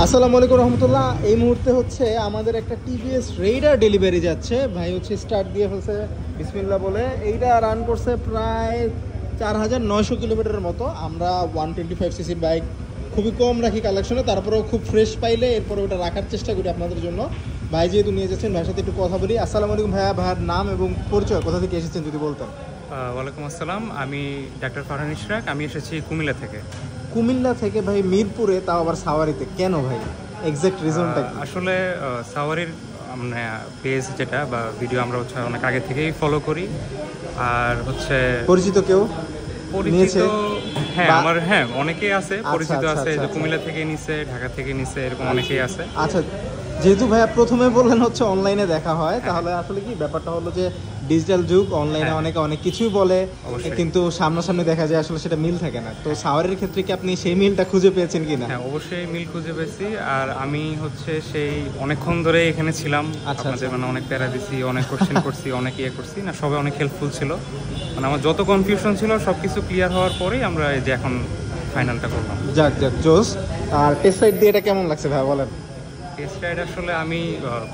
আসসালামু আলাইকুম রহমতুল্লাহ। এই মুহূর্তে হচ্ছে আমাদের একটা টিভিএস রেইডার ডেলিভারি যাচ্ছে। ভাই হচ্ছে স্টার্ট দিয়ে ফেলছে বিসমিল্লাহ বলে। এইটা রান করছে প্রায় 4900 কিলোমিটারের মতো। আমরা 125cc বাইক খুবই কম রাখি কালেকশনে, তারপরেও খুব ফ্রেশ পাইলে এরপরে ওটা রাখার চেষ্টা করি আপনাদের জন্য। ভাই যেহেতু নিয়ে যাচ্ছেন, ভাইয়ের সাথে একটু কথা বলি। আসসালামু আলাইকুম ভাইয়া, ভাইয়ের নাম এবং পরিচয়, কোথা থেকে এসেছেন যদি বলতেন। ওয়ালাইকুম আসসালাম, আমি ডাক্তার ফারহান ইশরাক, আমি এসেছি কুমিল্লা থেকে। কুমিল্লা থেকে ভাই, মিরপুরে, তাও আবার সাওয়ারিতে কেন ভাই? এক্সাক্ট রিজনটা কি? আসলে সাওয়ারির মানে পেজ যেটা বা ভিডিও আমরা হচ্ছে অনেক আগে থেকেই ফলো করি। আর হচ্ছে পরিচিত কেউ পরিচিত, হ্যাঁ আমার অনেকেই আছে পরিচিত আচ্ছা, আছে, আচ্ছা, যে আচ্ছা। কুমিল্লা থেকে নিছে, ঢাকা থেকে নিছে, এরকম অনেকেই আছে। আচ্ছা, যেহেতু ভাইয়া প্রথমে বললেন হচ্ছে অনলাইনে দেখা হয়, তাহলে আসলে কি ব্যাপারটা হলো যে ডিজিটাল যুগ, অনলাইনে অনেকে অনেক কিছুই বলে, অবশ্যই। কিন্তু সামনাসামনি দেখা যায় আসলে সেটা মিল থাকে না। তো সাওয়ারের ক্ষেত্রে কি আপনি সেই মিলটা খুঁজে পেয়েছেন কিনা? হ্যাঁ, অবশ্যই মিল খুঁজে পেয়েছি। আর আমি হচ্ছে সেই অনেকক্ষণ ধরে এখানে ছিলাম, আচ্ছা, আপনাদের আচ্ছা। মানে অনেক প্যারা দিছি, অনেক কোশ্চেন করছি, অনেক ইয়ে করছি না, সবাই অনেক হেল্পফুল ছিল। মানে আমার যত কনফিউশন ছিল সব কিছু ক্লিয়ার হওয়ার পরেই আমরা এই যে এখন ফাইনালটা করলাম। যাক যাক, জোস। আর টেস্ট রাইড দিয়ে এটা কেমন লাগছে ভাই বলেন? টেস্ট রাইড আসলে আমি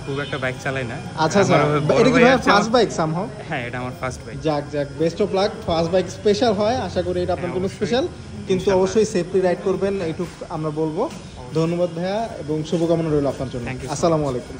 খুব একটা বাইক চালাই না। আচ্ছা আচ্ছা, আমার বড় এটা কি ভাই ভাই আছে ফার্স্ট বাইক সামহাউ? হ্যাঁ, এটা আমার ফার্স্ট বাইক। যাক যাক, best of luck. First bike special হয়, আশা করি এটা আপনার হ্যাঁ, কোনো অবশ্যই। স্পেশাল, কিন্তু ইনশাআল্লাহ। অবশ্যই সেফলি রাইড করবেন, এইটুকু আমরা বলবো। ধন্যবাদ ভাইয়া, এবং শুভকামনা রইল আপনার জন্য। Thank you so much. আসসালামু আলাইকুম।